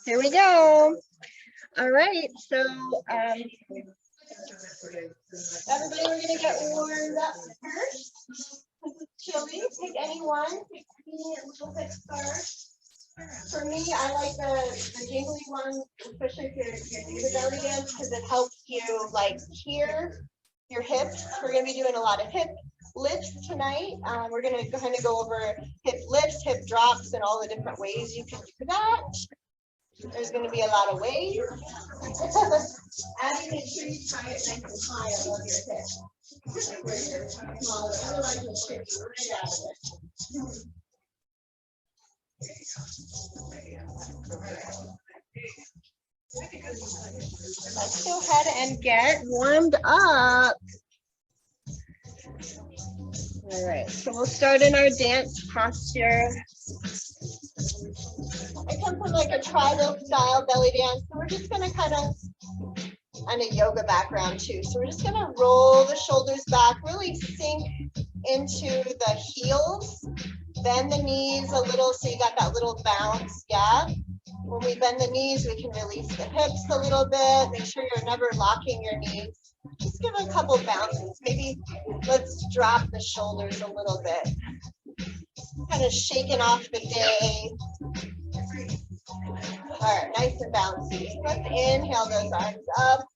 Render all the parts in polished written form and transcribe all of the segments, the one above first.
Here we go. All right, so everybody, we're gonna get warmed up first. Chili, pick any one. Pick me a little bit first. For me, I like the jingly one, especially if you're new to belly dance, because it helps you like hear your hips. We're gonna be doing a lot of hip lifts tonight. We're gonna kind of go over hip lifts, hip drops, and all the different ways you can do that. There's going to be a lot of ways. Addie, make sure you tie it nice and high above your hip. Otherwise, you'll stick right out of it. Let's go ahead and get warmed up. All right, so we'll start in our dance posture. I come from like a tribal style belly dance, so we're just gonna kind of, and a yoga background too. So we're just gonna roll the shoulders back, really sink into the heels, bend the knees a little so you got that little bounce, yeah. When we bend the knees, we can release the hips a little bit. Make sure you're never locking your knees. Just give a couple bounces. Maybe let's drop the shoulders a little bit. Kind of shaking off the day. All right, nice and bouncy. Let's inhale those arms up.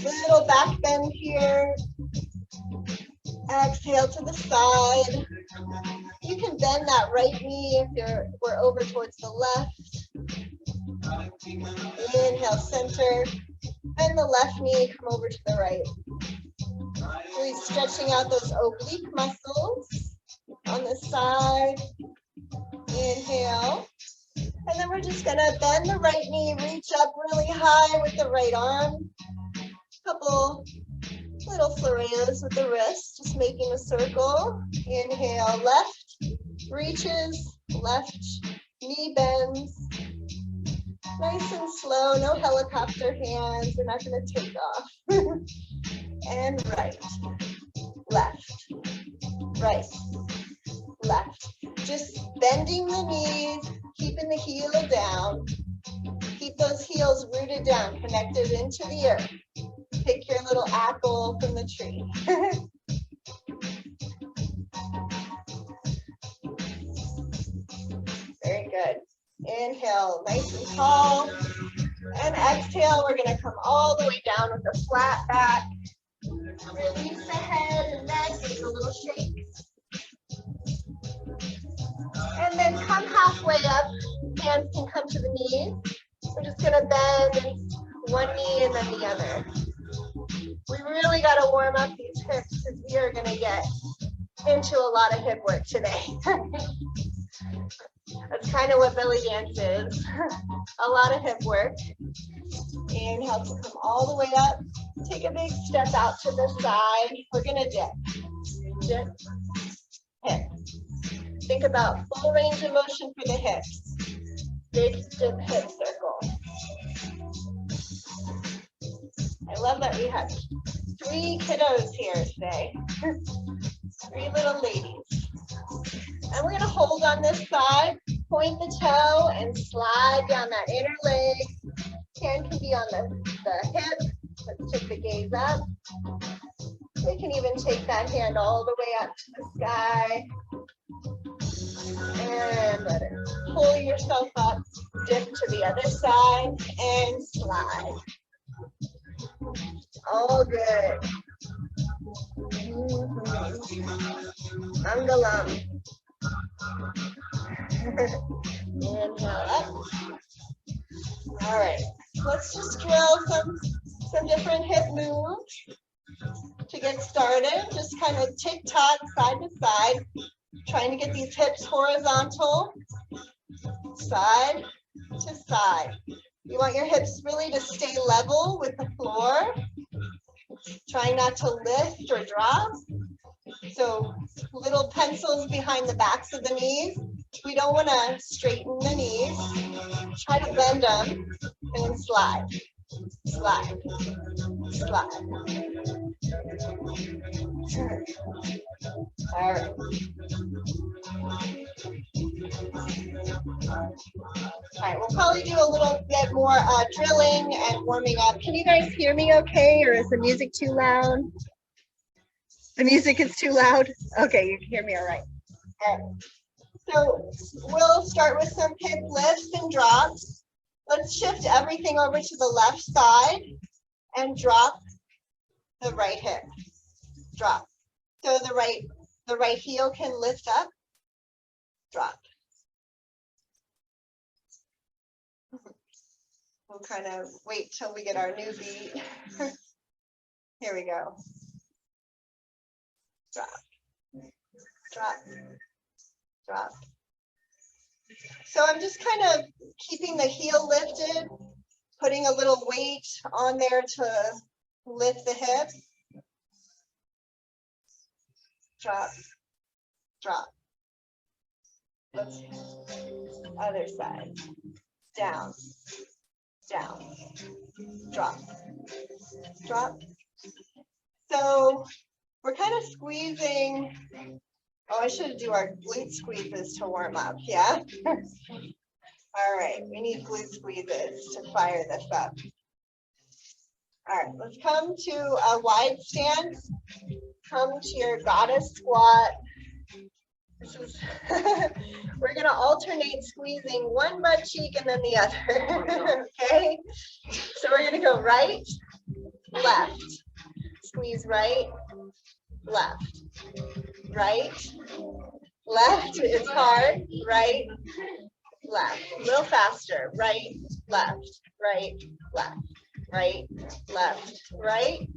Little back bend here. Exhale to the side. You can bend that right knee if we're over towards the left. Inhale, center. Bend the left knee, come over to the right. Really stretching out those oblique muscles on the side. Inhale. And then we're just gonna bend the right knee, reach up really high with the right arm. Couple little flarios with the wrist, just making a circle. Inhale, left reaches, left knee bends. Nice and slow, no helicopter hands, we're not gonna take off. And right, left, right, left. Just bending the knees, keeping the heel down. Keep those heels rooted down, connected into the earth. Pick your little apple from the tree. Very good. Inhale, nice and tall. And exhale, we're gonna come all the way down with a flat back. Release the head and neck, take a little shake. And then come halfway up, hands can come to the knees. We're just gonna bend one knee and then the other. We really gotta warm up these hips because we are gonna get into a lot of hip work today. That's kind of what belly dance is. A lot of hip work. Inhale to come all the way up. Take a big step out to the side. We're gonna dip. Dip, hip. Think about full range of motion for the hips. Big dip hip circle. I love that we have 3 kiddos here today. 3 little ladies. And we're gonna hold on this side, point the toe and slide down that inner leg. Hand can be on the hip. Let's take the gaze up. We can even take that hand all the way up to the sky. And let it pull yourself up, dip to the other side, and slide. All good. Mangalam. Inhale up. All right, let's just drill some different hip moves to get started. Just kind of tick-tock, side to side. Trying to get these hips horizontal, side to side. You want your hips really to stay level with the floor. Trying not to lift or drop. So little pencils behind the backs of the knees. We don't want to straighten the knees. Try to bend them and then slide, slide, slide. All right. All right, we'll probably do a little bit more drilling and warming up. Can you guys hear me okay, or is the music too loud? The music is too loud? Okay, you can hear me all right. All right. So we'll start with some hip lifts and drops. Let's shift everything over to the left side and drop the right hip. Drop. So the right heel can lift up. Drop. We'll kind of wait till we get our new beat. Here we go. Drop. Drop. Drop. So I'm just kind of keeping the heel lifted, putting a little weight on there to lift the hip. Drop. Drop. Let's other side. Down. Down. Drop. Drop. So we're kind of squeezing. Oh, I should do our glute squeezes to warm up, yeah? All right, we need glute squeezes to fire this up. All right, let's come to a wide stance. Come to your goddess squat. This is we're gonna alternate squeezing one butt cheek and then the other, okay? So we're gonna go right, left, squeeze right, left, right, left is hard, right, left, a little faster, right, left, right, left, right, left, right,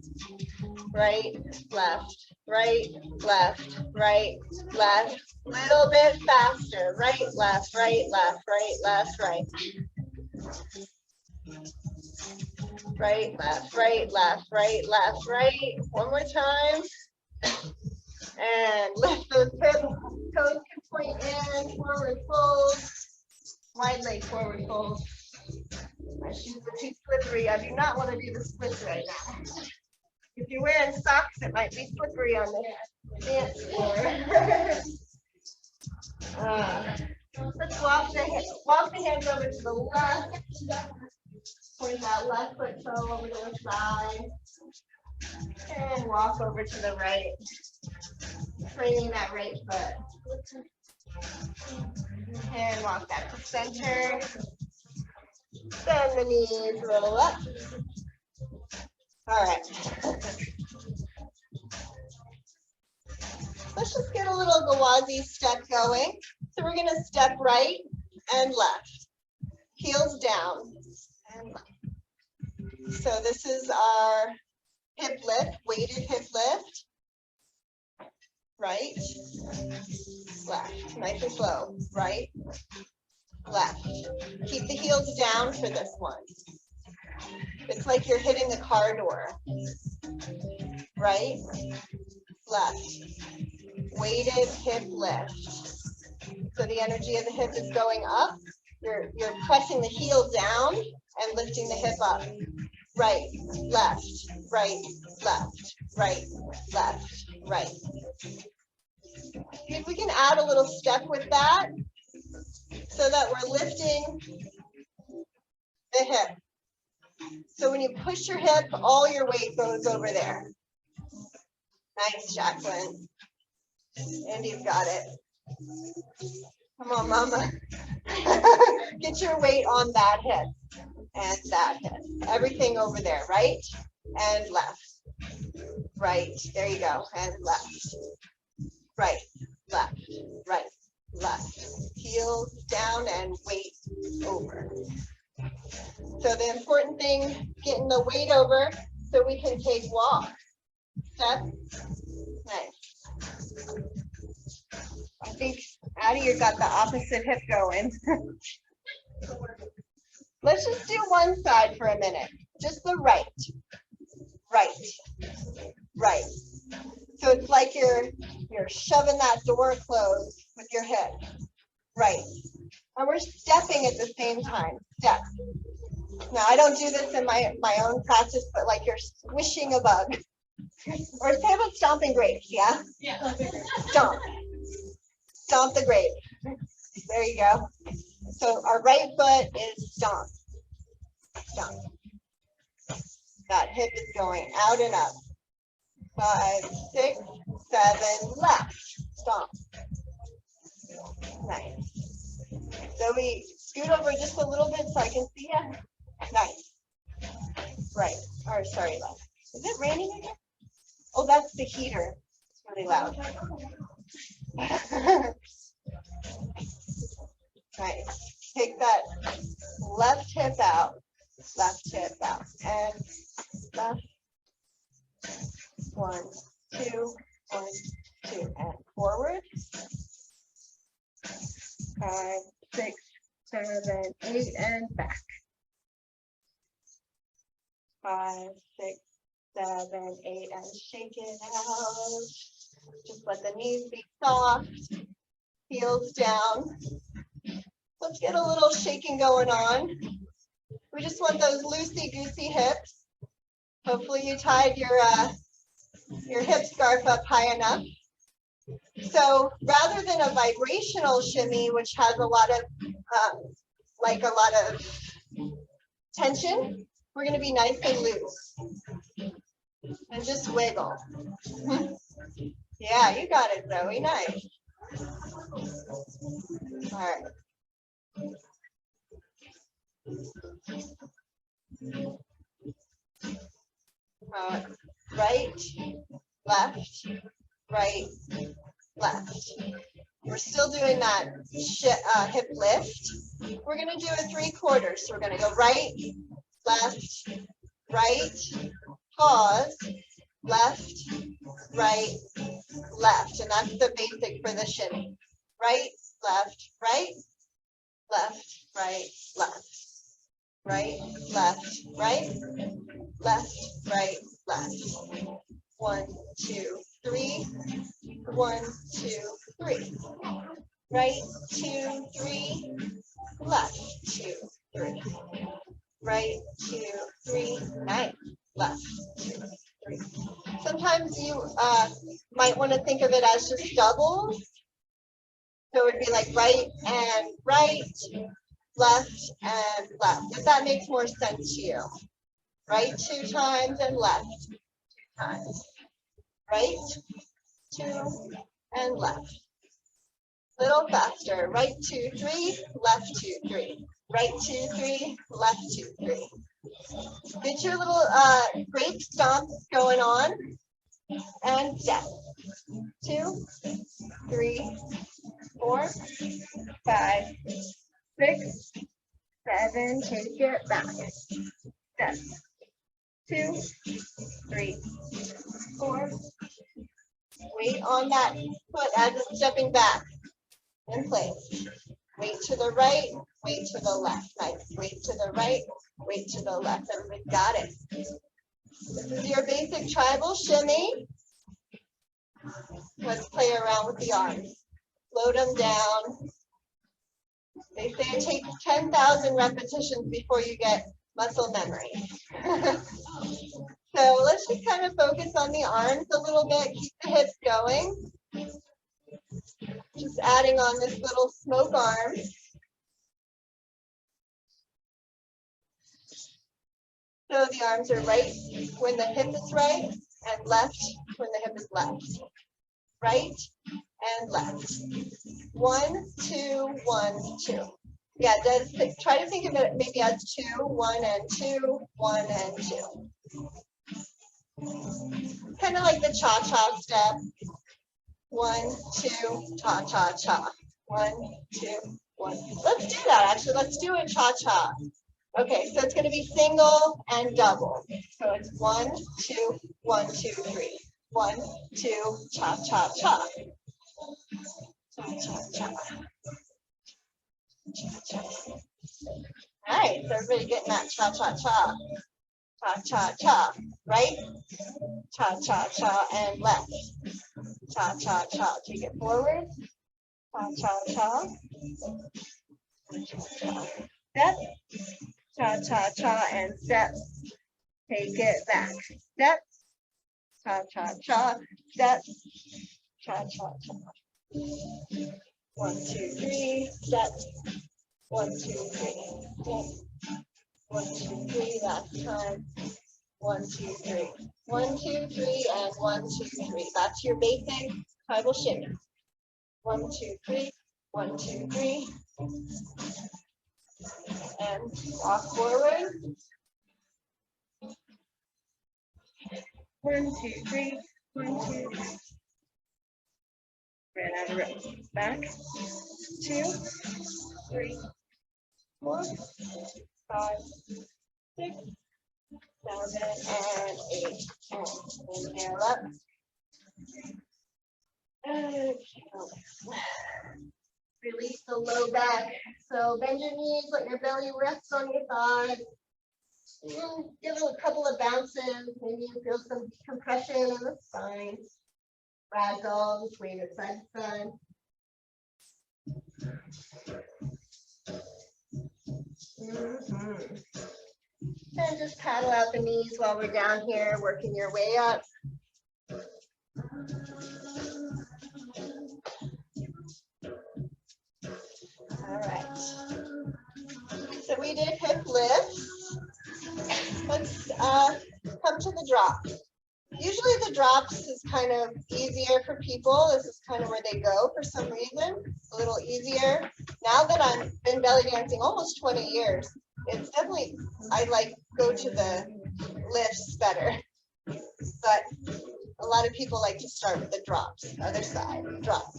right, left, right, left, right, left, little bit faster, right, left, right, left, right, left, right. Right, left, right, left, right, left, right. One more time. And lift those hips, toes can point in, forward fold. Wide leg forward fold. My shoes are too slippery. I do not want to do the splits right now. If you're wearing socks, it might be slippery on the dance floor. Let's walk the hands over to the left. Point that left foot toe over to the side. And walk over to the right. Framing that right foot. And walk back to center. Bend the knees, roll up. All right. Let's just get a little Gawazi step going. So we're going to step right and left. Heels down and left. So this is our hip lift, weighted hip lift. Right, left, nice and slow. Right, left. Keep the heels down for this one. It's like you're hitting the car door. Right, left. Weighted hip lift. So the energy of the hip is going up. You're pressing the heel down and lifting the hip up. Right, left, right, left, right, left, right. If we can add a little step with that so that we're lifting the hip. So when you push your hip, all your weight goes over there. Nice, Jacqueline. Andy's got it. Come on, mama. Get your weight on that hip and that hip. Everything over there, right and left. Right, there you go, and left. Right, left, right, left. Heels down and weight over. So the important thing, getting the weight over so we can take walk. Step. Nice. I think Addie, you got the opposite hip going. Let's just do one side for a minute. Just the right. Right. Right. So it's like you're shoving that door closed with your hip. Right. And we're stepping at the same time. Step. Now I don't do this in my own practice, but like you're squishing a bug. Or say about stomping grapes, yeah? Yeah. Stomp. Stomp the grape. There you go. So our right foot is stomp, stomp. That hip is going out and up. 5, 6, 7, left, stomp. Nice. So we scoot over just a little bit so I can see you. Nice. Right, or sorry, left. Is it raining again? Oh, that's the heater. It's really loud. Nice. Take that left hip out, and left. 1, 2, 1, 2, and forward. 5, 6, 7, 8, and back. 5, 6, 7, 8, and shake it out. Just let the knees be soft, heels down. Let's get a little shaking going on. We just want those loosey-goosey hips. Hopefully you tied your hip scarf up high enough. So rather than a vibrational shimmy, which has a lot of tension, we're going to be nice and loose and just wiggle. Yeah, you got it, Zoe. Nice. All right. Right, left, right, left. We're still doing that hip lift. We're going to do a 3/4. So we're going to go right, left, right, pause, left, right, left. And that's the basic for the shimmy. Right, left, right, left, right, left. Right, left, right, left, right, left. 1, 2, 3. 1, 2, 3. Right, 2, 3. Left, 2, 3. Right, 2, 3. Nice. Left, 2, 3. Sometimes you might want to think of it as just doubles. So it would be like right and right, left and left, if that makes more sense to you. Right 2 times and left 2 times. Right, 2, and left. Little faster. Right 2, 3, left 2, 3. Right 2, 3, left 2, 3. Get your little grape stomps going on. And step. 2, 3, 4, 5, 6, 7. Take it back. Step. 2, 3, 4. Weight on that foot as it's stepping back. In place. Weight to the right, weight to the left. Nice. Weight to the right, weight to the left. Everybody got it. This is your basic tribal shimmy. Let's play around with the arms. Load them down. They say it takes 10,000 repetitions before you get muscle memory. So let's just kind of focus on the arms a little bit. Keep the hips going. Just adding on this little smoke arm. So the arms are right when the hip is right and left when the hip is left. Right and left. 1, 2, 1, 2. Yeah, try to think of it maybe as 2, 1 and 2, 1 and 2. Kind of like the cha-cha step. 1, 2, cha-cha-cha. 1, 2, 1. Let's do that, actually. Let's do a cha-cha. Okay, so it's going to be single and double. So it's 1, 2, 1, 2, 3. 1, 2, cha-cha-cha. Cha-cha-cha. Cha-cha. Nice, everybody getting that cha-cha-cha. Cha-cha-cha, right? Cha-cha-cha and left. Cha-cha-cha, take it forward. Cha-cha-cha. Cha-cha-cha. Step. Cha-cha-cha and step. Take it back. Step. Cha-cha-cha. Step. Cha-cha-cha. 1, 2, 3, step. 1, 2, 3, step. 1, 2, 3, last time. 1, 2, 3. 1, 2, 3, and 1, 2, 3. That's your basic tribal shimmy. 1, 2, 3. 1, 2, 3. And walk forward. 1, 2, 3. 1, 2, 3. Ran out of room. Back. 2, 3, 4, 5, 6, 7, and 8. And inhale up. Exhale. Release the low back. So bend your knees, let your belly rest on your thighs. Give it a couple of bounces. Maybe you feel some compression in the spine. Ragdoll, swing it side to side. And just paddle out the knees while we're down here, working your way up. All right. So we did hip lifts. Let's come to the drop. Usually the drops is kind of easier for people. This is kind of where they go for some reason. A little easier. Now that I've been belly dancing almost 20 years, it's definitely, I like go to the lifts better. But a lot of people like to start with the drops. Other side, drop,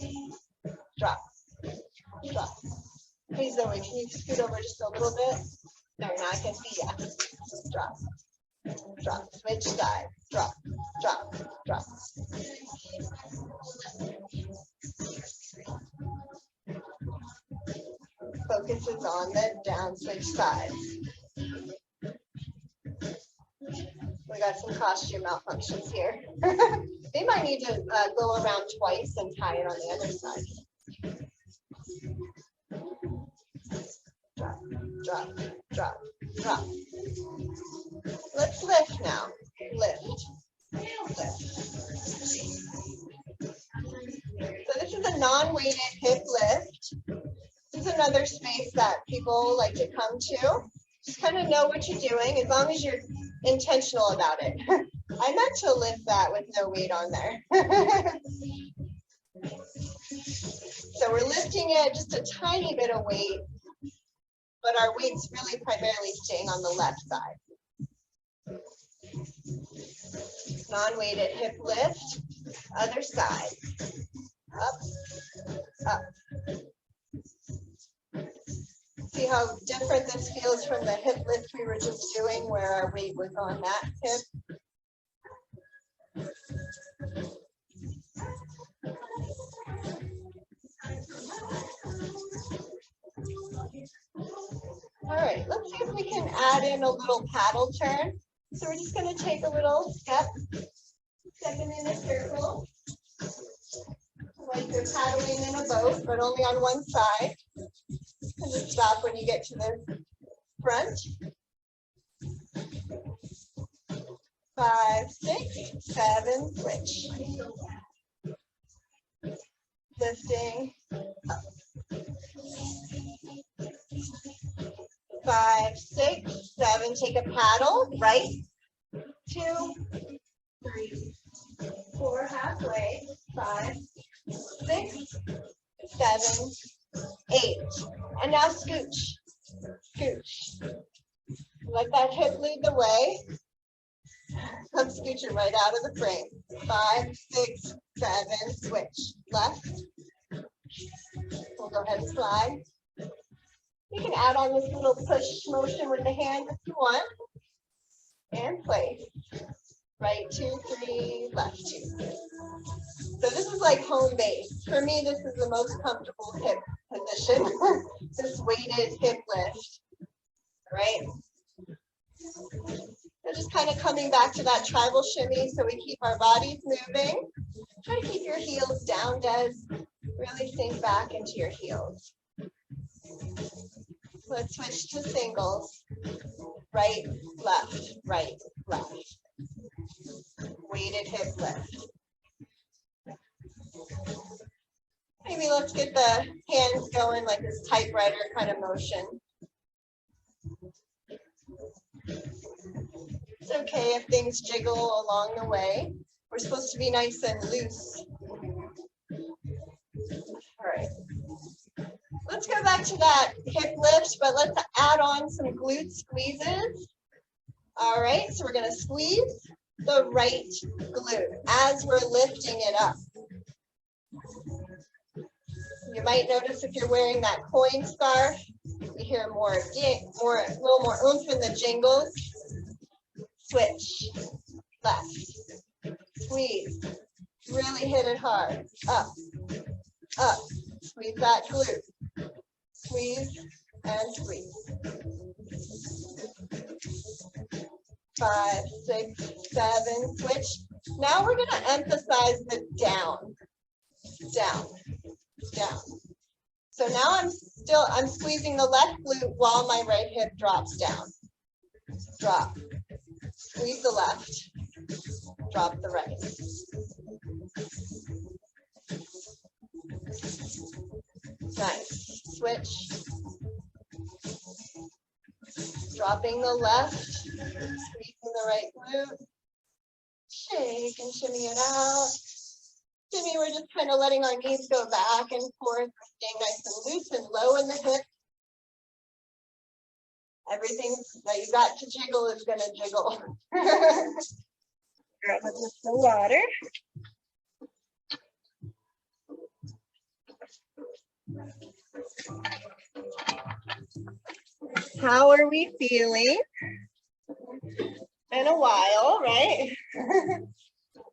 drop, drop. Hey Zoe, can you scoot over just a little bit? No, now I can see ya. Drop, drop, switch side, drop, drop, drop. Focus is on the down switch side. We got some costume malfunctions here. They might need to go around twice and tie it on the other side. Drop, drop, drop, drop. Let's lift now. Lift. Lift. So this is a non-weighted hip lift. This is another space that people like to come to. Just kind of know what you're doing as long as you're intentional about it. I meant to lift that with no weight on there. So we're lifting it just a tiny bit of weight, but our weight's really primarily staying on the left side. Non-weighted hip lift, other side. Up, up. See how different this feels from the hip lift we were just doing where our weight was on that hip. All right, let's see if we can add in a little paddle turn. So we're just going to take a little step, stepping in a circle, like you're paddling in a boat, but only on one side. And just stop when you get to the front. 5, 6, 7, switch. Lifting up. 5, 6, 7, take a paddle, right, 2, 3, 4, halfway, 5, 6, 7, 8, and now scooch, scooch. Let that hip lead the way. Come scooching right out of the frame. 5, 6, 7, switch, left. We'll go ahead and slide. You can add on this little push motion with the hand if you want. And place. Right, 2, 3, left, 2. So this is like home base. For me, this is the most comfortable hip position. This weighted hip lift, right? So just kind of coming back to that tribal shimmy so we keep our bodies moving. Try to keep your heels down, Des. Really sink back into your heels. Let's switch to singles. Right, left, right, left. Weighted hip lift. Maybe let's get the hands going like this typewriter kind of motion. It's okay if things jiggle along the way. We're supposed to be nice and loose. All right. Let's go back to that hip lift, but let's add on some glute squeezes. All right, so we're going to squeeze the right glute as we're lifting it up. You might notice if you're wearing that coin scarf, you hear a little more oomph in the jingles. Switch, left, squeeze, really hit it hard, up, up, squeeze that glute, squeeze and squeeze. 5, 6, 7, switch. Now we're going to emphasize the down, down, down. So now I'm squeezing the left glute while my right hip drops down. Drop, squeeze the left, drop the right. Nice, switch. Dropping the left, squeezing the right glute. Shake and shimmy it out. Shimmy, we're just kind of letting our knees go back and forth, staying nice and loose and low in the hip. Everything that you got to jiggle is going to jiggle. Grab a sip of water. How are we feeling? In a while, right?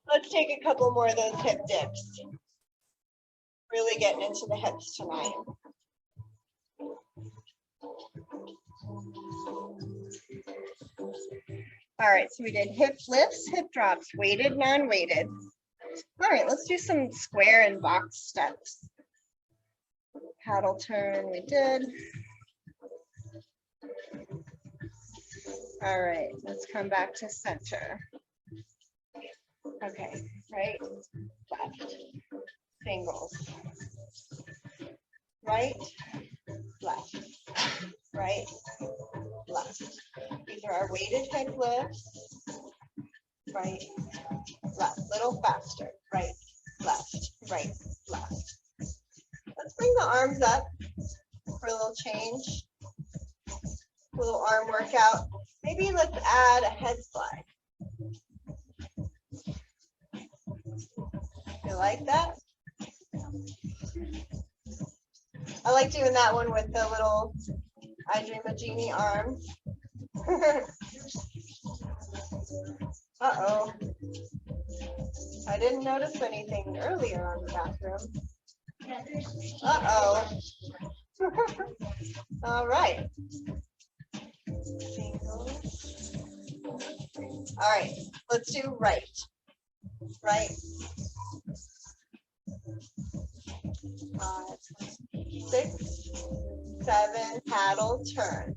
Let's take a couple more of those hip dips. Really getting into the hips tonight. All right, so we did hip lifts, hip drops, weighted, non-weighted. All right, let's do some square and box steps. Paddle turn, we did. All right, let's come back to center. Okay, right, left, singles. Right, left, right, left. These are our weighted hip lifts. Right, left, little faster. Right, left, left. Let's bring the arms up for a little change. A little arm workout. Maybe let's add a head slide. You like that? I like doing that one with the little I Dream a Genie arms. Uh-oh. I didn't notice anything earlier on the bathroom. Uh-oh. All right. All right, let's do right. Right. 5, 6, 7, paddle, turn.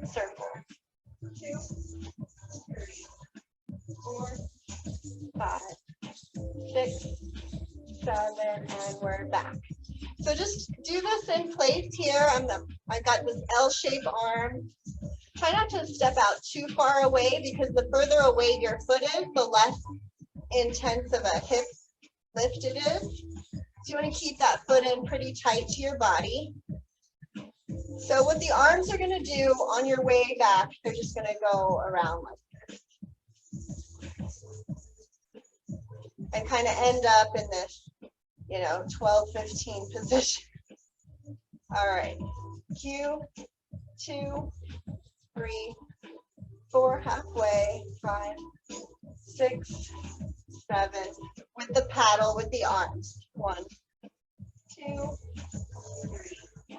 Circle. 2, 3, 4, 5, 6, 7, and we're back. So just do this in place here. I got this L-shaped arm. Try not to step out too far away because the further away your foot is, the less intense of a hip lift it is. So you want to keep that foot in pretty tight to your body. So what the arms are going to do on your way back, they're just going to go around like this. And kind of end up in this, 12, 15 position. All right. Q, 2, 3, 4, halfway, 5, 6, 7, with the paddle, with the arms. 1, 2, 3,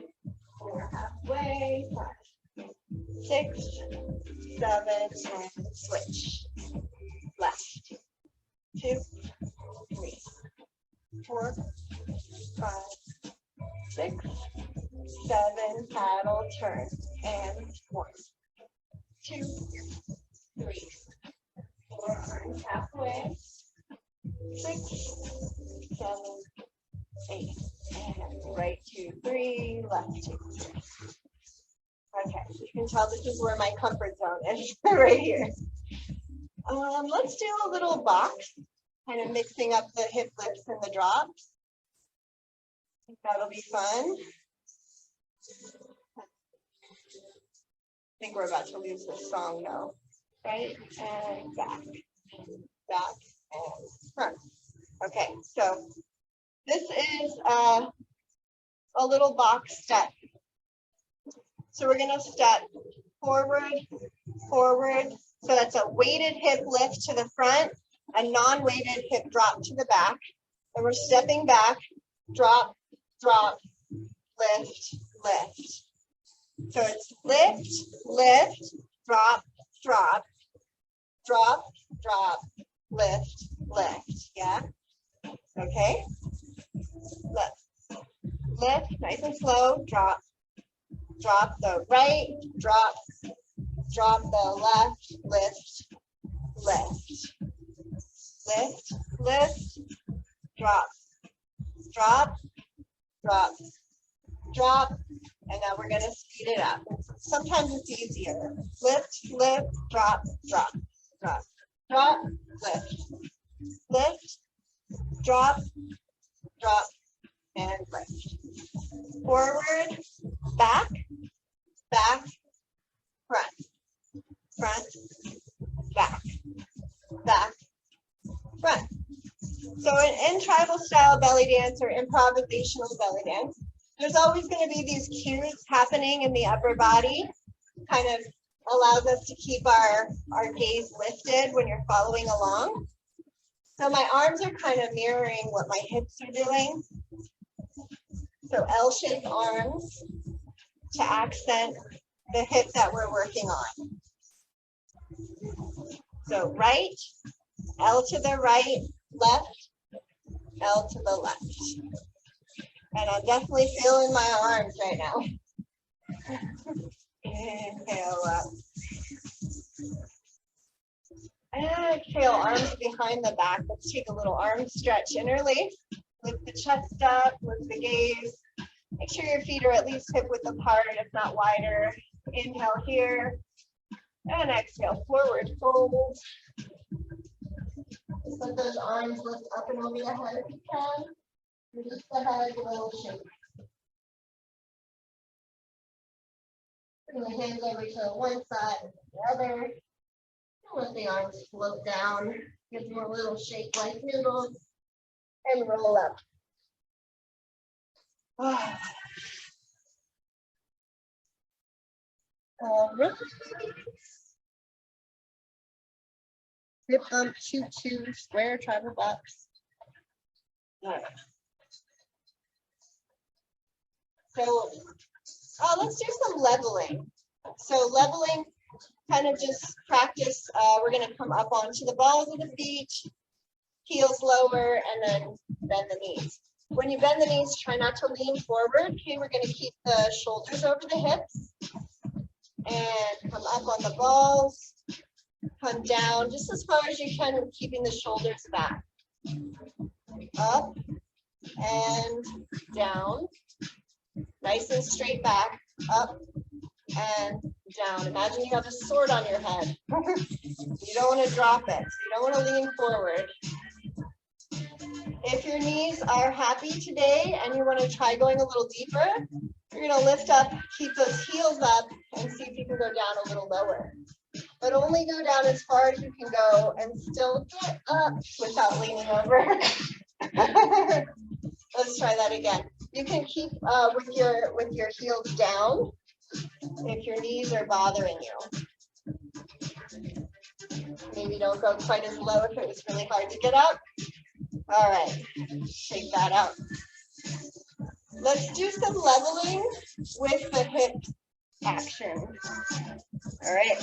4, halfway, 5, 6, 7, and switch. Left. 2, 3, 4, 5, 6, 7, paddle, turn, and 1, 2, 3, 4, arms halfway, 6, 7, 8, and right 2, 3, left 2, 3. Okay, you can tell this is where my comfort zone is, right here. Let's do a little box, kind of mixing up the hip lifts and the drops. I think that'll be fun. I think we're about to lose this song now. Right, and back, back, and front. Okay, so this is a little box step. So we're going to step forward, forward. So that's a weighted hip lift to the front, a non-weighted hip drop to the back. And we're stepping back, drop, drop, lift, lift. So it's lift, lift, drop, drop, drop, drop, lift, lift. Yeah? Okay? Lift, lift, nice and slow, drop, drop the right, drop, drop the left, lift, lift, lift, lift, drop, drop, drop, drop, and now we're going to speed it up. Sometimes it's easier. Lift, lift, drop, drop, drop, drop, lift, lift, drop, drop, and lift. Forward, back, back, front, front, back, back, front. So in tribal style belly dance or improvisational belly dance, there's always going to be these cues happening in the upper body, kind of allows us to keep our gaze lifted when you're following along. So my arms are kind of mirroring what my hips are doing. So L-shaped arms to accent the hip that we're working on. So right, L to the right, left, L to the left. And I'm definitely feeling my arms right now. Inhale up. Exhale, arms behind the back. Let's take a little arm stretch. Interlace. Lift the chest up, lift the gaze. Make sure your feet are at least hip width apart, if not wider. Inhale here. And exhale, forward fold. Just let those arms lift up and over the head if you can. Release the head, a little shake. Bring the hands over to one side and the other. And let the arms float down. Give them a little shake like noodles. And roll up. Hip bump, choo-choo, square tribal box. So let's do some leveling. So leveling, kind of just practice. We're going to come up onto the balls of the feet, heels lower, and then bend the knees. When you bend the knees, try not to lean forward. Okay, we're going to keep the shoulders over the hips. And come up on the balls. Come down just as far as you can, keeping the shoulders back. Up and down. Nice and straight back. Up and down. Imagine you have a sword on your head. You don't want to drop it. You don't want to lean forward. If your knees are happy today and you want to try going a little deeper, you're going to lift up, keep those heels up, and see if you can go down a little lower. But only go down as far as you can go and still get up without leaning over. Let's try that again. You can keep with your heels down if your knees are bothering you. Maybe don't go quite as low if it was really hard to get up. All right, shake that out. Let's do some leveling with the hip action. All right.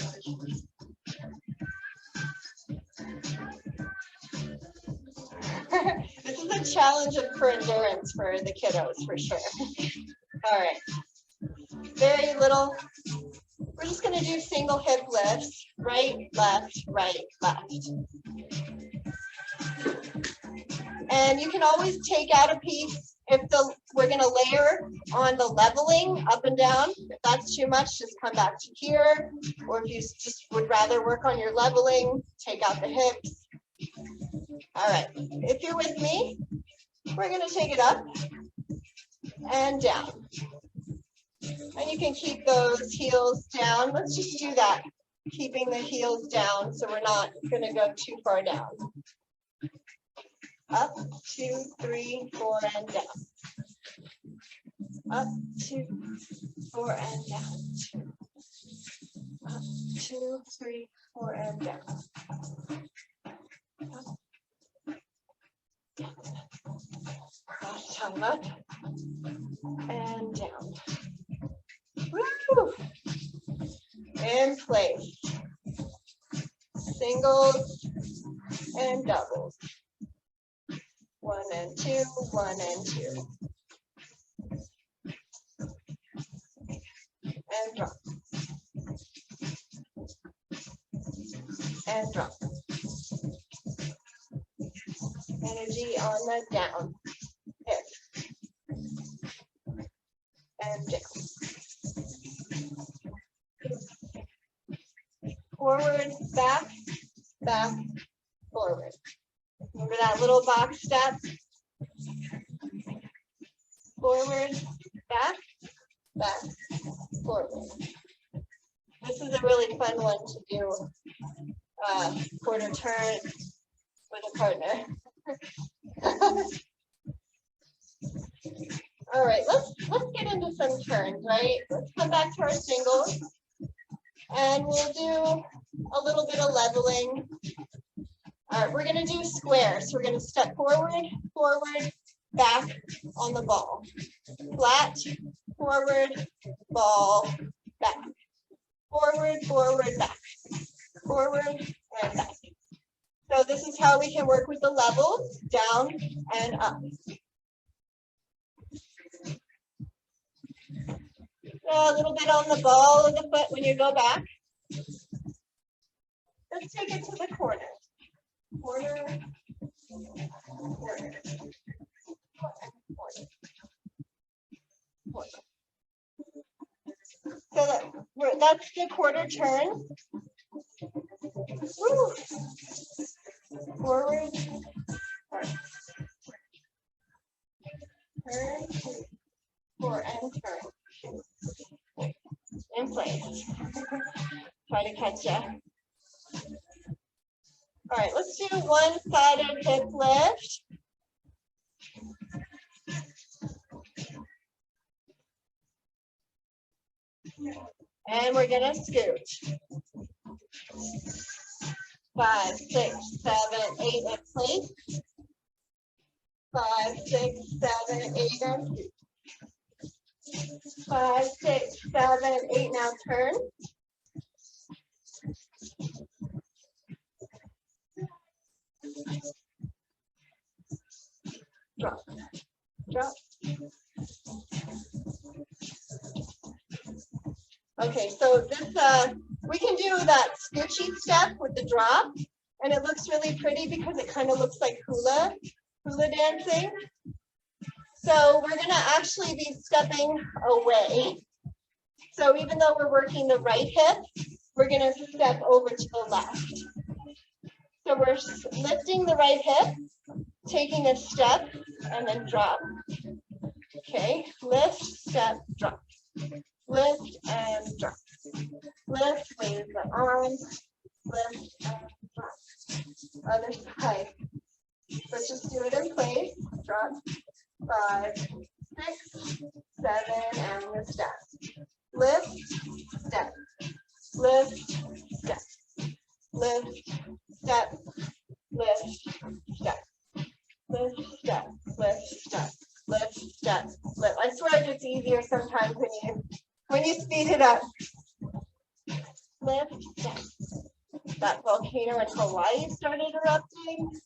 This is a challenge for endurance for the kiddos, for sure. All right. Very little. We're just going to do single hip lifts. Right, left, right, left. And you can always take out a piece We're gonna layer on the leveling up and down. If that's too much, just come back to here. Or if you just would rather work on your leveling, take out the hips. All right, if you're with me, we're gonna take it up and down. And you can keep those heels down. Let's just do that, keeping the heels down so we're not gonna go too far down. Up, 2, 3, 4, and down. Up, 2, 4, and down. Up, 2, 3, 4, and down. Tongue up and down. Woo! In place. Singles and doubles. 1 and 2, 1 and 2. And drop. And drop. Energy on the down. Hip. And down. Forward, back, back, forward. Remember that little box step? Forward, back, back, forward. This is a really fun one to do. Quarter turn with a partner. All right, let's get into some turns, right? Let's come back to our singles, and we'll do a little bit of leveling. All right, we're gonna do squares. So we're gonna step forward, forward, back on the ball. Flat, forward, ball, back. Forward, forward, back. Forward and back. So this is how we can work with the levels, down and up. So a little bit on the ball of the foot when you go back. Let's take it to the corner. Corner, corner, corner, corner. So that's the quarter turn. Woo. Forward, turn, four, and turn. In place. Try to catch you. All right, let's do one-sided hip lift. And we're gonna scoot. 5, 6, 7, 8 in place. 5, 6, 7, 8 and scoot. 5, 6, 7, 8. Now turn. Drop. Drop. Okay, so this we can do that scoochy step with the drop, and it looks really pretty because it kind of looks like hula dancing. So we're gonna actually be stepping away. So even though we're working the right hip, we're gonna step over to the left. So we're lifting the right hip, taking a step, and then drop. Okay, lift, step, drop. Lift and drop. Lift, wave the arms, lift and drop. Other side. Let's just do it in place. Drop. 5, 6, 7, and the step. Lift, step. Lift, step. Lift, step. Lift, step. Lift, step. Lift, step. Lift, step. Lift. I swear it gets easier sometimes when you speed it up. Lift, step. That volcano in Hawaii started erupting.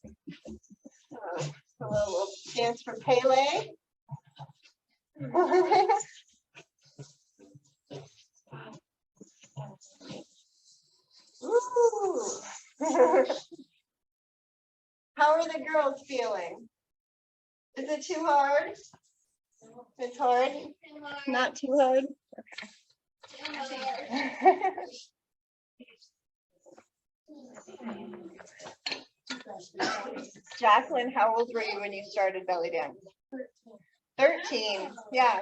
A little dance for Pele. Ooh. How are the girls feeling? Is it too hard? It's hard. Not too hard. Okay. Jacqueline, how old were you when you started belly dance? 13. Yeah.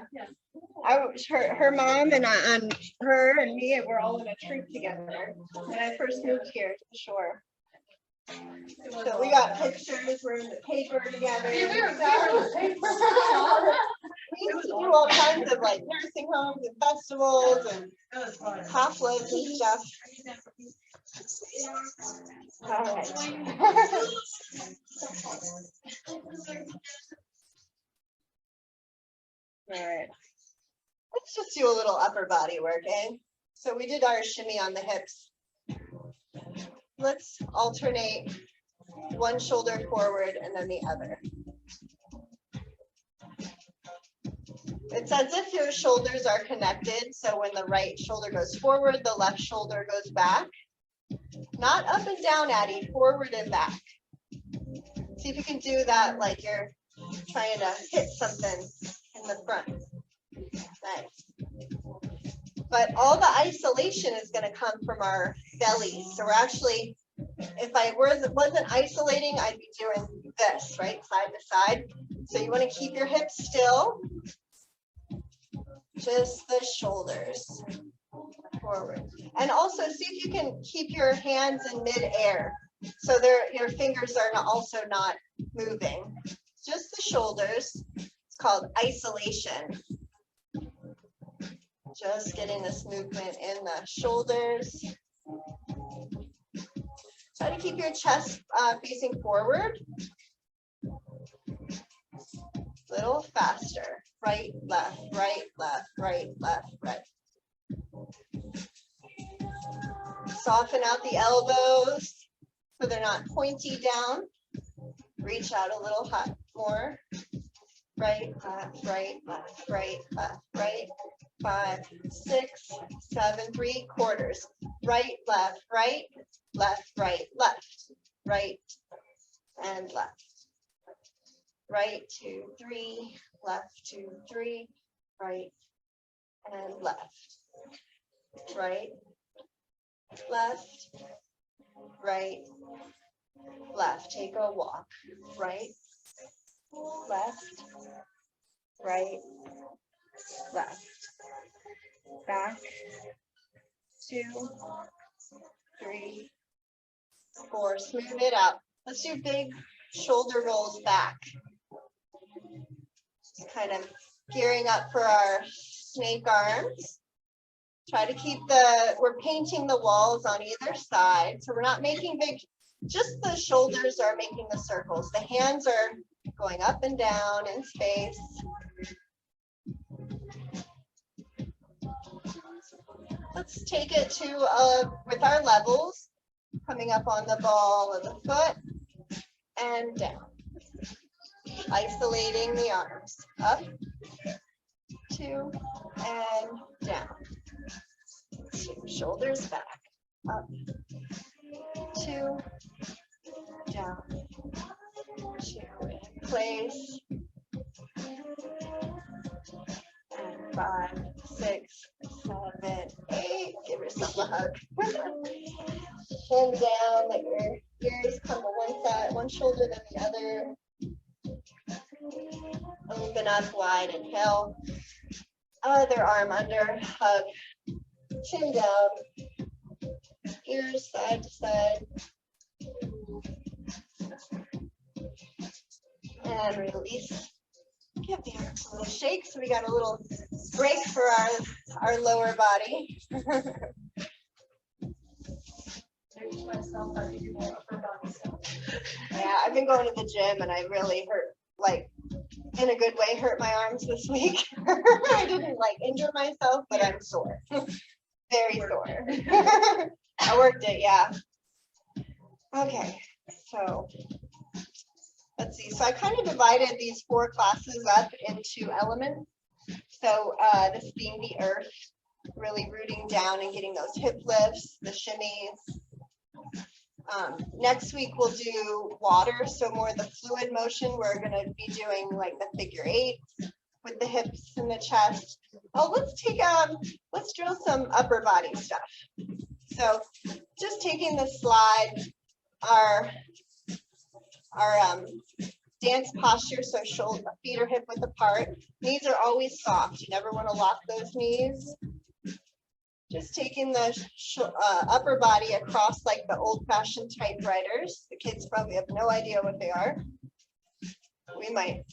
Her mom and her and me were all in a troop together when I first moved here to the shore. So we got pictures, we're in the paper together. We used to do all kinds of like nursing homes and festivals and pamphlets and stuff. All right. All right. Let's just do a little upper body work, eh? So we did our shimmy on the hips. Let's alternate one shoulder forward and then the other. It's as if your shoulders are connected. So when the right shoulder goes forward, the left shoulder goes back. Not up and down, Addie, forward and back. See if you can do that like you're trying to hit something in the front. Nice. But all the isolation is going to come from our belly. So we're actually, if I wasn't isolating, I'd be doing this, right, side to side. So you want to keep your hips still. Just the shoulders forward. And also see if you can keep your hands in mid-air. So your fingers are also not moving. Just the shoulders. It's called isolation. Just getting this movement in the shoulders. Try to keep your chest facing forward. Little faster. Right, left, right, left, right, left, right. Soften out the elbows so they're not pointy down. Reach out a little more. Right, left, right, left, right, left, right. 5, 6, 7, 3/4. Right, left, right, left, right, left, right, and left. Right, 2, 3, left, 2, 3, right, and left. Right, left, right, left. Take a walk. Right, left, right, left. Back, 2, 3, 4. Smooth it out. Let's do big shoulder rolls back. Just kind of gearing up for our snake arms. Try to keep we're painting the walls on either side. So we're not making big, just the shoulders are making the circles. The hands are going up and down in space. Let's take it to, with our levels, coming up on the ball of the foot and down. Isolating the arms. Up, 2, and down. 2, shoulders back. Up, 2, down. 2, in place. And 5, 6, 7, 8. Give yourself a hug. Chin down, let your ears come to one side, one shoulder, then the other. Open up wide, inhale. Other arm under, hug. Chin down. Ears side to side. And release. Give the arms a little shake. So we got a little break for our lower body. Yeah, I've been going to the gym and I really hurt, like in a good way, hurt my arms this week. I didn't like injure myself, but I'm sore. Very sore. I worked it, yeah. Okay, so let's see. So I kind of divided these 4 classes up into elements. So this being the earth, really rooting down and getting those hip lifts, the shimmies. Next week we'll do water, so more the fluid motion. We're going to be doing like the figure 8 with the hips and the chest. Oh, let's drill some upper body stuff. So just taking the slide, our dance posture, so shoulder, feet are hip width apart. Knees are always soft. You never want to lock those knees. Just taking the upper body across like the old-fashioned typewriters. The kids probably have no idea what they are. We might.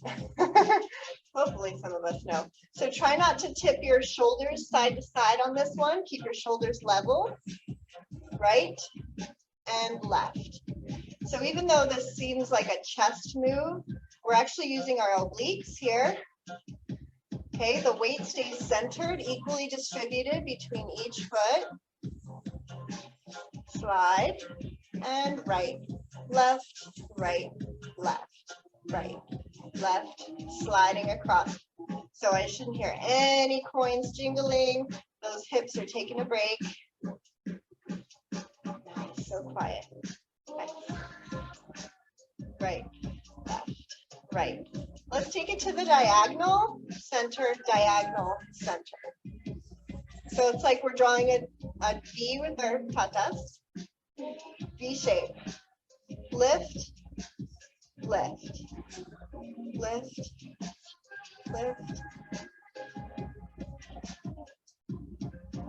Hopefully some of us know. So try not to tip your shoulders side to side on this one. Keep your shoulders level. Right and left. So even though this seems like a chest move, we're actually using our obliques here. Okay, the weight stays centered, equally distributed between each foot. Slide and right, left, right, left, right, left, sliding across. So I shouldn't hear any coins jingling. Those hips are taking a break. So quiet. Right, left, right. Let's take it to the diagonal, center, diagonal, center. So it's like we're drawing a V with our patas. V shape. Lift, lift, lift, lift.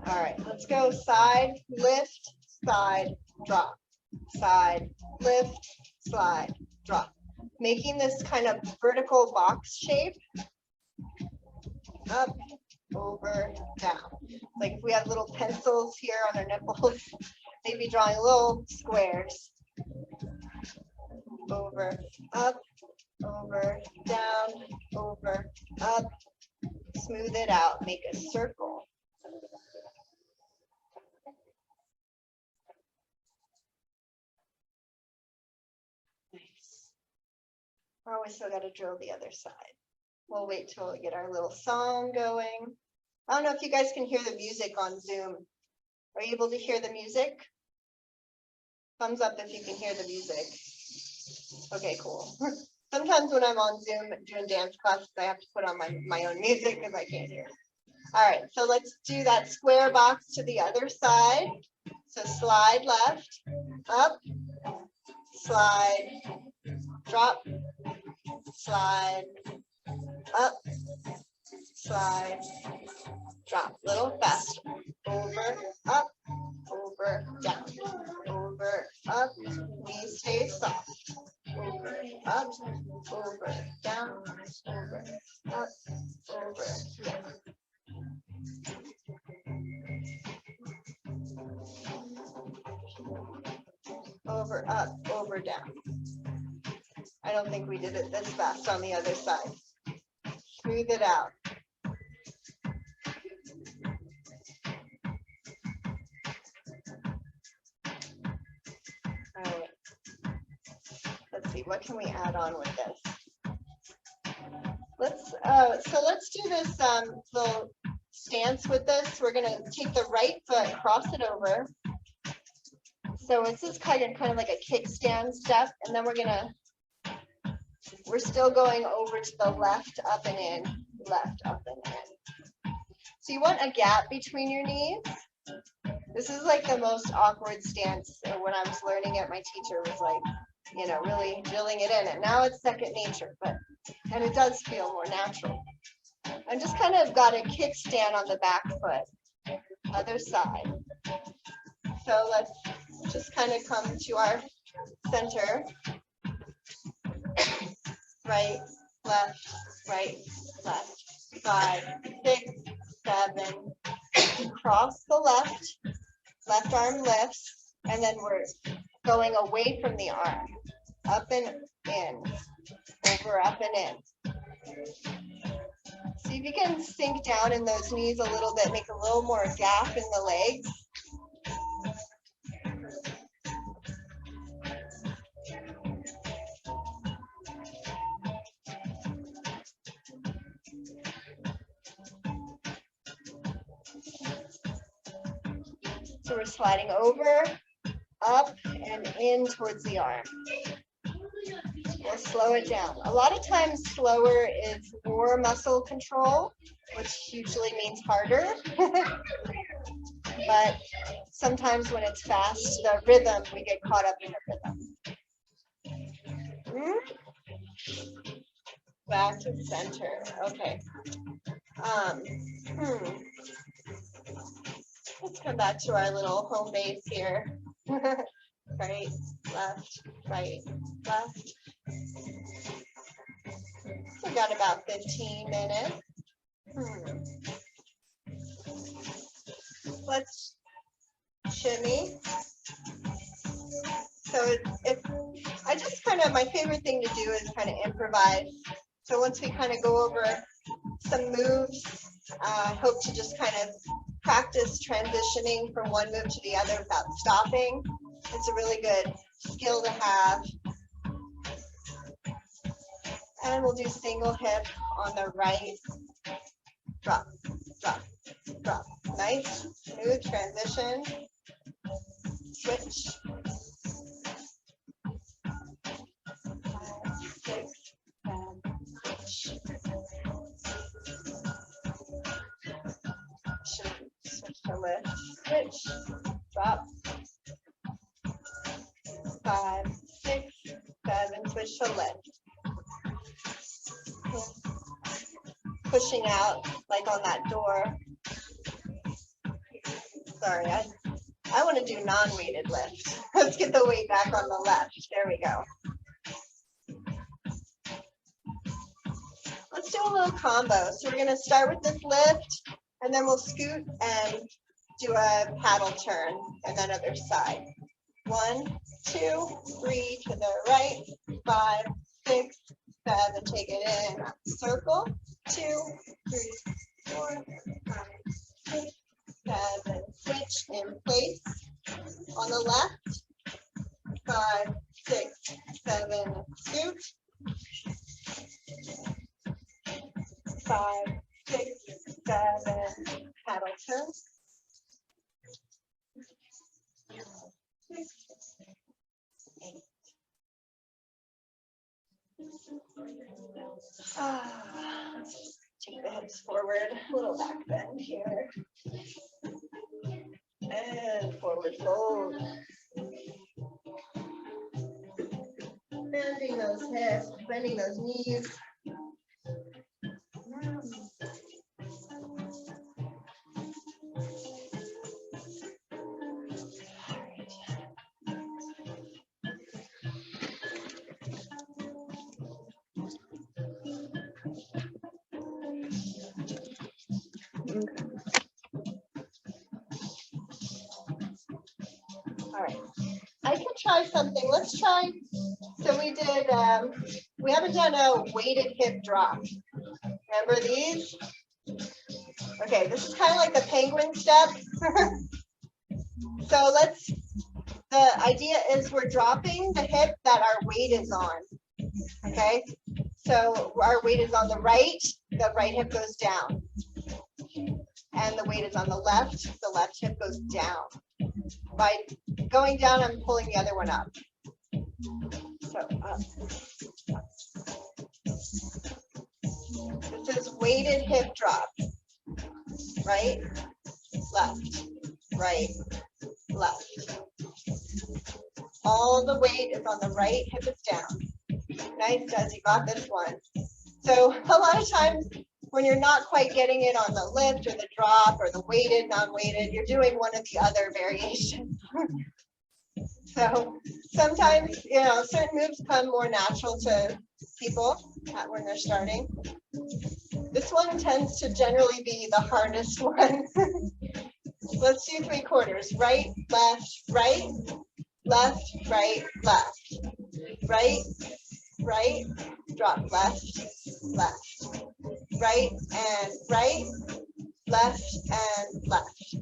All right, let's go side, lift, side, drop, side, lift, slide, drop. Making this kind of vertical box shape. Up, over, down. Like if we have little pencils here on our nipples, maybe drawing little squares. Over, up, over, down, over, up. Smooth it out, make a circle. Nice. Oh, we still got to drill the other side. We'll wait till we get our little song going. I don't know if you guys can hear the music on Zoom. Are you able to hear the music? Thumbs up if you can hear the music. Okay, cool. Sometimes when I'm on Zoom doing dance classes, I have to put on my own music because I can't hear. All right, so let's do that square box to the other side. So slide left, up, slide, drop, slide, up, slide, drop. Little faster. Over, up, over, down, over, up, knees stay soft. Over, up, over, down, over, up, over, down. Over, up, over, down. I don't think we did it this fast on the other side. Smooth it out. All right. Let's see, what can we add on with this? Let's do this little stance with this. We're gonna take the right foot, cross it over. So this is kind of like a kickstand step, and then we're still going over to the left, up and in, left, up and in. So you want a gap between your knees. This is like the most awkward stance. When I was learning it, my teacher was like, you know, really drilling it in. And now it's second nature, and it does feel more natural. I just kind of got a kickstand on the back foot, other side. So let's just kind of come to our center. Right, left, 5, 6, 7. Cross the left arm lifts, and then we're going away from the arm. Up and in, over, up and in. See if you can sink down in those knees a little bit, make a little more gap in the legs. So we're sliding over, up, and in towards the arm. We'll slow it down. A lot of times slower is more muscle control, which usually means harder. But sometimes when it's fast, the rhythm, we get caught up in the rhythm. Back to center. Okay. Let's come back to our little home base here. Right, left, right, left. We got about 15 minutes. Let's shimmy. So if I just kind of, my favorite thing to do is kind of improvise. So once we kind of go over some moves, I hope to just kind of practice transitioning from one move to the other without stopping. It's a really good skill to have. And we'll do single hip on the right. Drop, drop, drop. Nice, smooth transition. Switch. 5, 6, 7, switch. Switch to lift. Switch. Drop. 5, 6, 7. Switch to lift. Pushing out like on that door. Sorry, I want to do non-weighted lift. Let's get the weight back on the left. There we go. Let's do a little combo. So we're going to start with this lift, and then we'll scoot and do a paddle turn, and then other side. 1, 2, 3 to the right. 5, 6, 7. Take it in. Circle. 2, 3, 4, 5, 6, 7. Switch in place. On the left. 5, 6, 7. Scoot. 5, 6, 7. Paddle turn. 6, 8. Take the hips forward, a little back bend here. And forward fold. Bending those hips, bending those knees. All right, I can try something. Let's try. So we did, we haven't done a weighted hip drop. Remember these? Okay, this is kind of like the penguin step. So the idea is we're dropping the hip that our weight is on. Okay, so our weight is on the right hip goes down. And the weight is on the left hip goes down. By going down, I'm pulling the other one up. So up. This is weighted hip drop. Right, left, right, left. All the weight is on the right hip is down. Nice, Des, you got this one. So a lot of times when you're not quite getting it on the lift or the drop or the weighted, non-weighted, you're doing one of the other variations. So sometimes, you know, certain moves come more natural to people when they're starting. This one tends to generally be the hardest one. Let's do 3/4. Right, left, right, left. Right, right, drop, left, left. Right and right, left and left.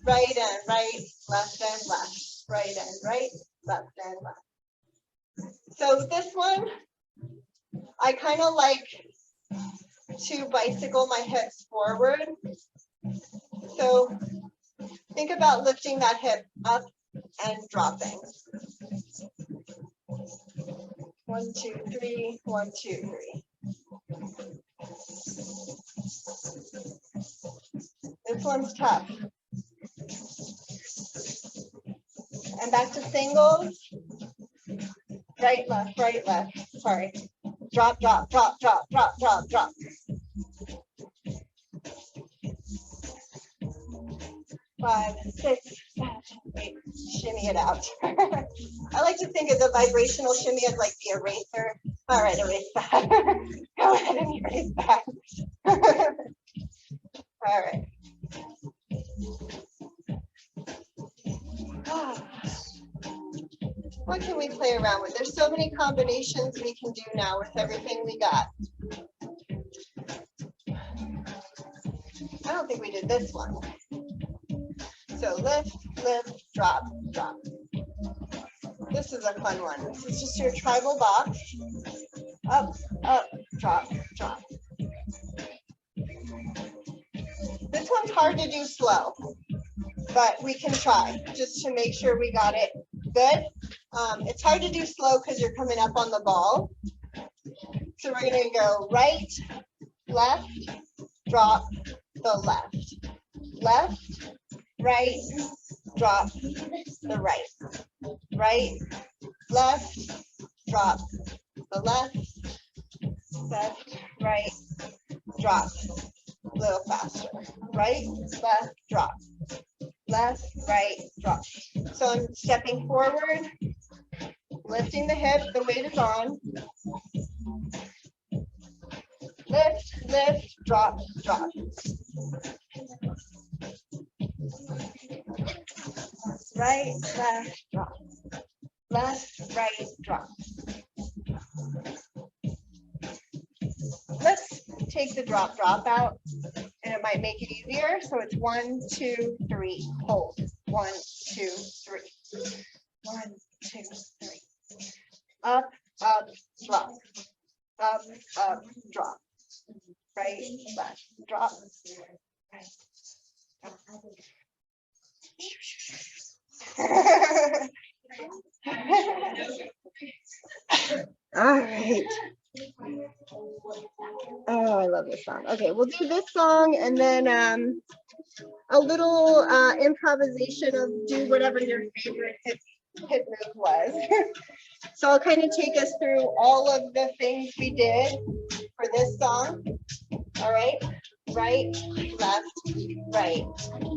Right and right, left and left. Right and right, left and left. So this one, I kind of like to bicycle my hips forward. So think about lifting that hip up and dropping. 1, 2, 3, 1, 2, 3. This one's tough. And back to singles. Right, left, right, left. Sorry. Drop, drop, drop, drop, drop, drop, drop. 5, 6, 7, 8. Shimmy it out. I like to think of the vibrational shimmy as like the eraser. All right, erase that. Go ahead and erase that. All right. What can we play around with? There's so many combinations we can do now with everything we got. I don't think we did this one. So lift, lift, drop, drop. This is a fun one. This is just your tribal box. Up, up, drop, drop. This one's hard to do slow, but we can try just to make sure we got it good. It's hard to do slow because you're coming up on the ball. So we're going to go right, left, drop, the left. Left, right, drop, the right. Right, left, drop, the left. Left, right, drop. A little faster. Right, left, drop. Left, right, drop. So I'm stepping forward, lifting the hip, the weight is on. Lift, lift, drop, drop. Right, left, drop. Left, right, drop. Let's take the drop, drop out, and it might make it easier. So it's 1, 2, 3, hold. 1, 2, 3. 1, 2, 3. Up, up, drop. Up, up, drop. Right, left, drop. Right, all right. Oh, I love this song. Okay, we'll do this song and then a little improvisation of do whatever your favorite hip move was. So I'll kind of take us through all of the things we did for this song. All right, right, left, right,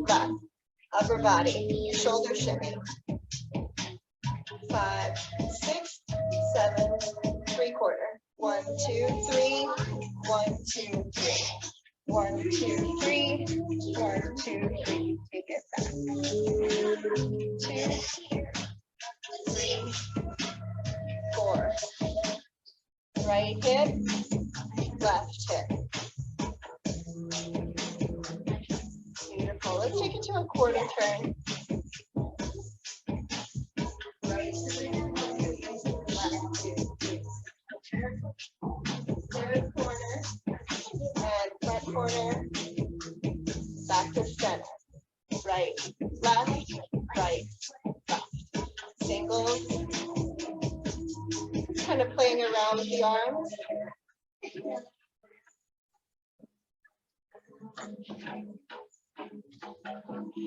left. Upper body, shoulder shimmy. 5, 6, 7, 3/4. 1, 2, 3. 1, 2, 3. 1, 2, 3. 1, 2, 3. Take it back. 2, 3, 4. Right hip, left hip. Beautiful. Let's take it to a quarter turn. Right, left, 2, 3. Third corner and front corner, back to center. Right, left, right, left. Singles. Kind of playing around with the arms.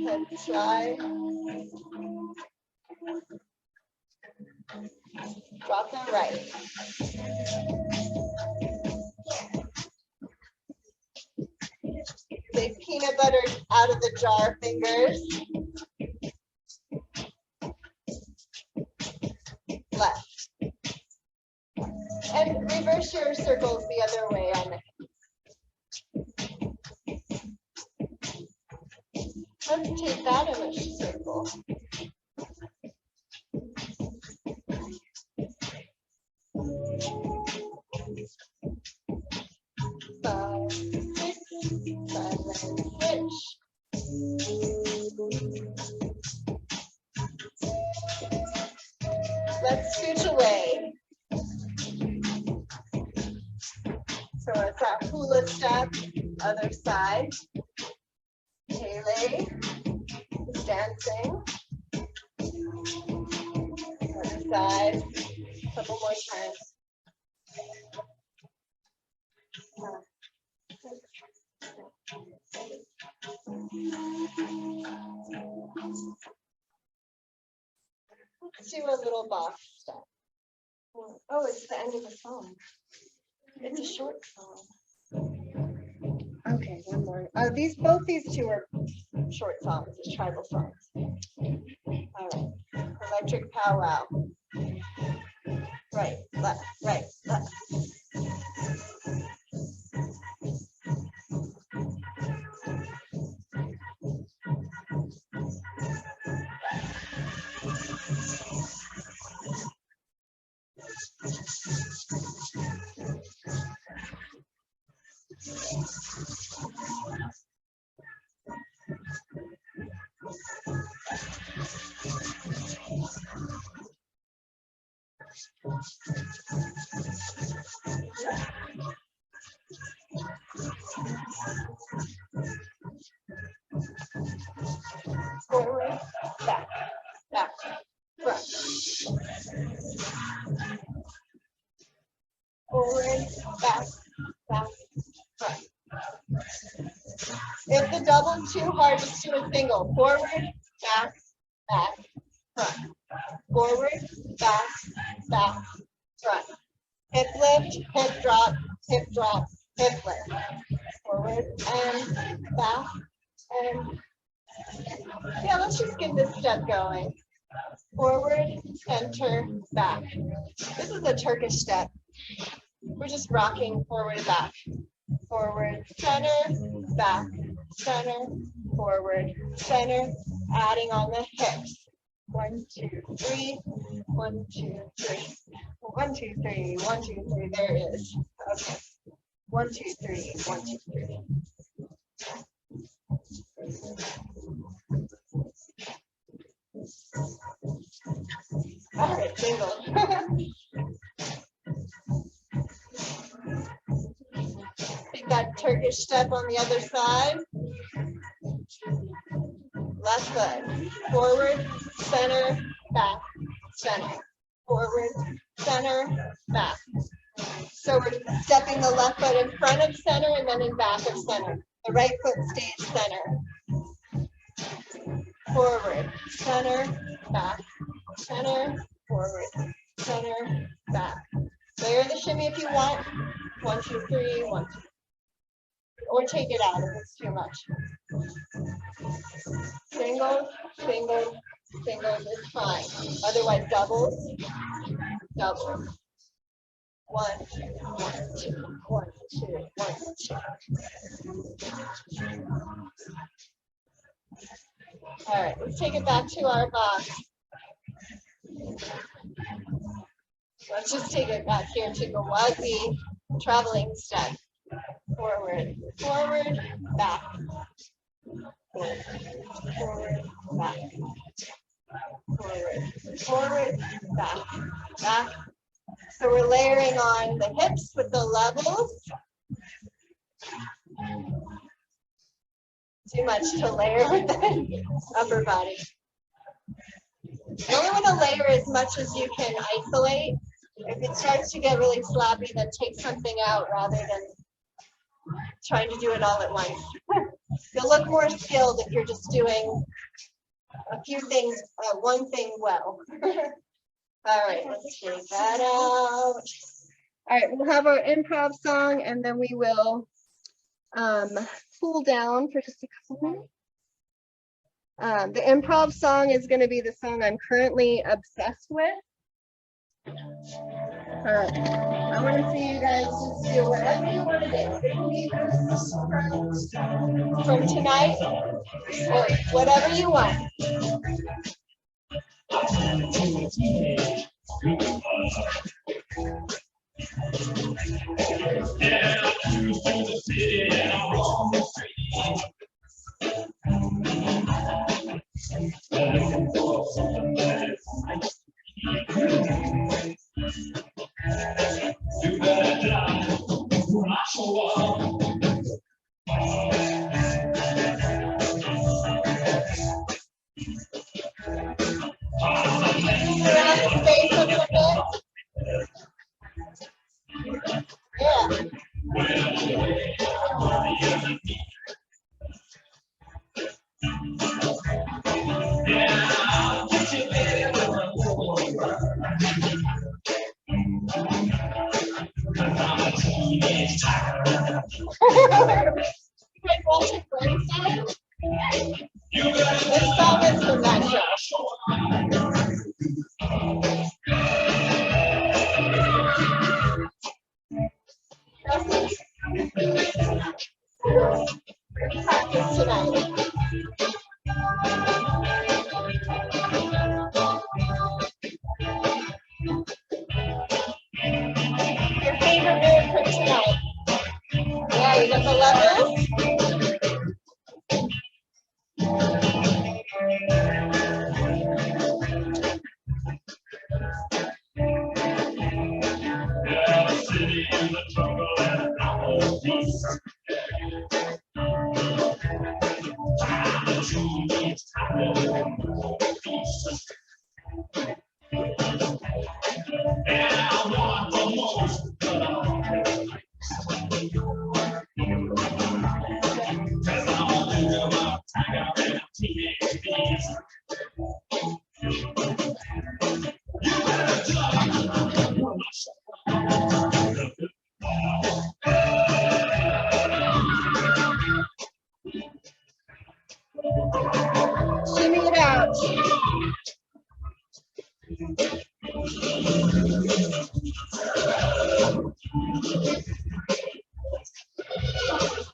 Head side. Drop the right. Big peanut butter out of the jar fingers. Left. And reverse your circles the other way on the Let's take that in a circle. Five, 6, 7, switch. Let's scooch away. So it's our hula step, other side. Pele is dancing. Other side. A couple more times. Let's do a little box step. Oh, it's the end of the song. It's a short song. Okay, one more. Both these two are short songs, it's tribal songs. All right. Electric powwow. Right, left, right, left. Forward, back, back, front. Forward, back, back, front. If the double's too hard, just do a single. Forward, back, back, front. Forward, back, back, front. Hip lift, hip drop, hip drop, hip lift. Forward and back and yeah, let's just get this step going. Forward, center, back. This is a Turkish step. We're just rocking forward and back. Forward, center, back, center, forward, center, adding on the hips. 1, 2, 3, 1, 2, 3. 1, 2, 3, 1, 2, 3. There it is. Okay. 1, 2, 3, 1, 2, 3. All right, single. Take that Turkish step on the other side. Left foot. Forward, center, back, center. Forward, center, back. So we're stepping the left foot in front of center and then in back of center. The right foot stays center. Forward, center, back, center, forward, center, back. Layer the shimmy if you want. 1, 2, 3, 1, 2. Or take it out if it's too much. Singles, singles, singles is fine. Otherwise, doubles, doubles. 1, 2, 1, 2, 1, 2, 1, 2. All right, let's take it back to our box. Let's just take it back here to the Wazzy traveling step. Forward, forward, back. Forward, forward, back. Forward, forward, back, back. So we're layering on the hips with the levels. Too much to layer with the upper body. You only want to layer as much as you can isolate. If it starts to get really sloppy, then take something out rather than trying to do it all at once. You'll look more skilled if you're just doing a few things, one thing well. All right, let's take that out. All right, we'll have our improv song and then we will cool down for just a couple minutes. The improv song is going to be the song I'm currently obsessed with. I want to see you guys just do whatever you want to do. From tonight, or whatever you want. Yeah.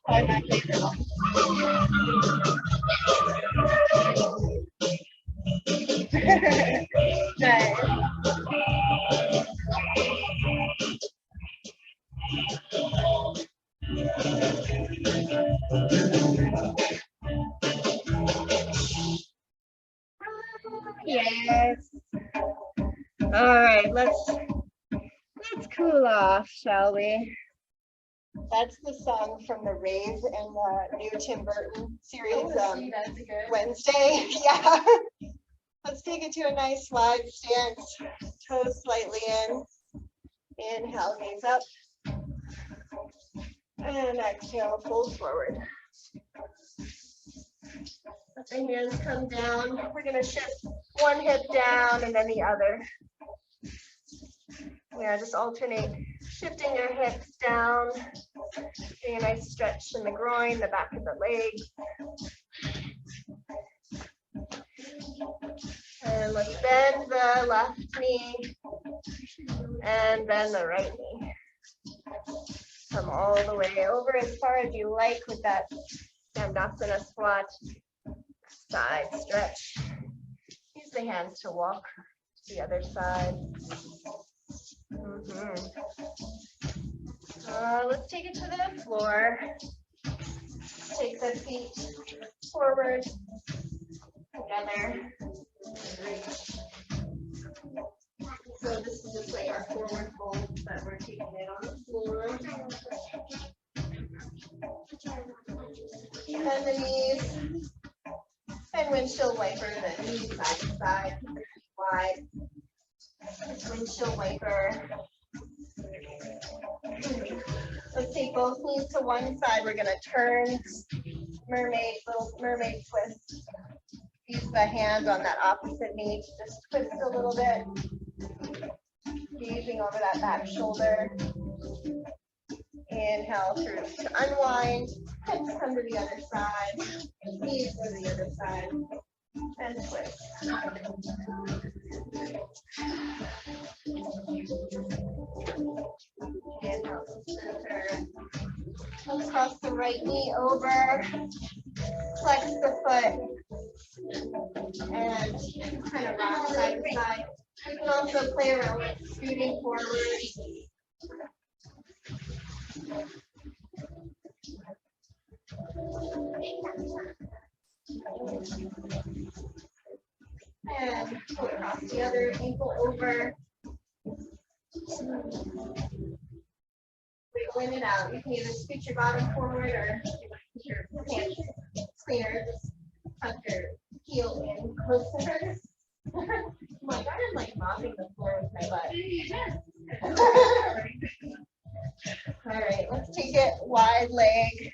My favorite one. Nice. Yes. All right, let's cool off, shall we? That's the song from the Rave and the new Tim Burton series, Wednesday. Yeah. Let's take it to a nice wide stance. Toes slightly in. Inhale, gaze up. And exhale, fold forward. Let the hands come down. We're going to shift one hip down and then the other. Yeah, just alternate, shifting your hips down, getting a nice stretch in the groin, the back of the leg. And let's bend the left knee and bend the right knee. Come all the way over as far as you like with that Dandasana squat. Side stretch. Use the hands to walk to the other side. Let's take it to the floor. Take the feet forward, together. So this is just like our forward fold, but we're taking it on the floor. Bend the knees. And windshield wiper the knees side to side, wide. Windshield wiper. Let's take both knees to one side. We're going to turn mermaid, little mermaid twist. Use the hand on that opposite knee to just twist a little bit. Gazing over that back shoulder. Inhale through to unwind. Hips come to the other side. Knees go to the other side. And twist. Inhale to center. Let's cross the right knee over. Flex the foot. And kind of rock side to side. You can also play around with scooting forward. And pull across the other ankle over. Wiggling it out. You can either scoot your bottom forward or keep your hands clear. Just tuck your heel in closer. Oh my God, I'm like mopping the floor with my butt. All right, let's take it wide leg.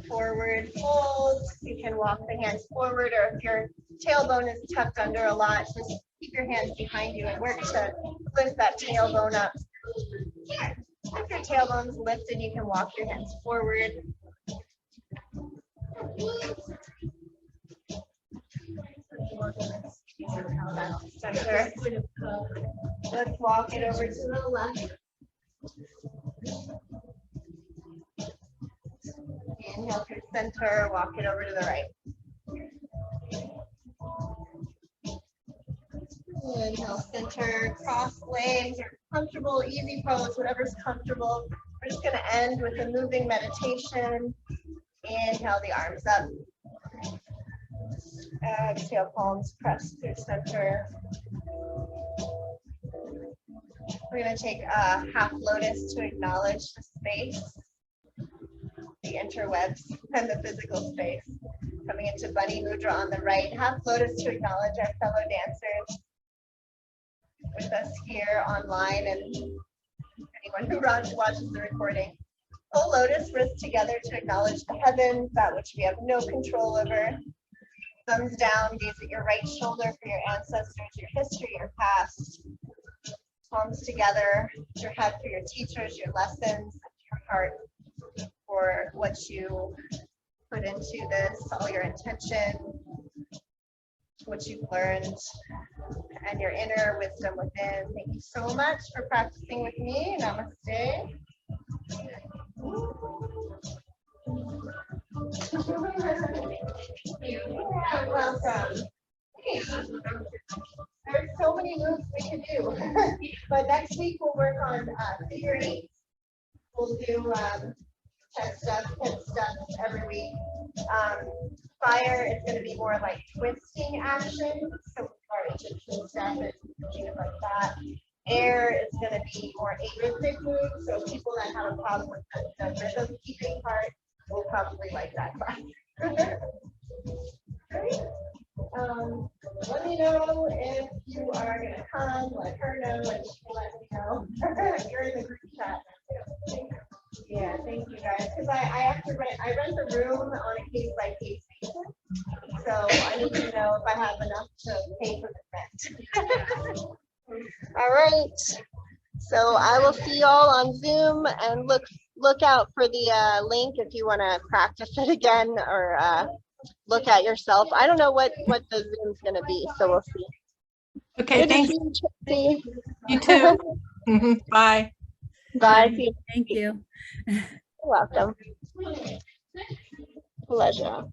Forward fold. You can walk the hands forward, or if your tailbone is tucked under a lot, just keep your hands behind you and work to lift that tailbone up. If your tailbone's lifted, you can walk your hands forward. Center. Let's walk it over to the left. Inhale through center, walk it over to the right. Inhale, center, cross legs, or comfortable, easy pose, whatever's comfortable. We're just going to end with a moving meditation. Inhale the arms up. Exhale, palms press through center. We're going to take a half lotus to acknowledge the space, the interwebs, and the physical space. Coming into bunny mudra on the right. Half lotus to acknowledge our fellow dancers with us here online and anyone who watches the recording. Full lotus, wrists together to acknowledge the heavens, that which we have no control over. Thumbs down, gaze at your right shoulder for your ancestors, your history, your past. Palms together, your head for your teachers, your lessons, your heart for what you put into this, all your intention. what you've learned and your inner wisdom within. Thank you so much for practicing with me. Namaste. You're welcome. There's so many moves we can do, but next week we'll work on figure eight. We'll do chest stuff, hip stuff every week. Fire is going to be more like twisting action, so our Egyptian stuff and things like that. Air is going to be more arrhythmic moves, so people that have a problem with the rhythm keeping part will probably like that class. Great. Let me know if you are going to come, let her know, and she can let me know. You're in the group chat. Yeah, thank you guys. Because I have to rent, I rent the room on a case by case basis. So I need to know if I have enough to pay for the rent. All right. So I will see y'all on Zoom, and look out for the link if you want to practice it again or look at yourself. I don't know what the Zoom's going to be, so we'll see. Okay, Good thanks. to see you, Tracy. You too. Bye. Bye. See you. Thank you. You're welcome. Pleasure.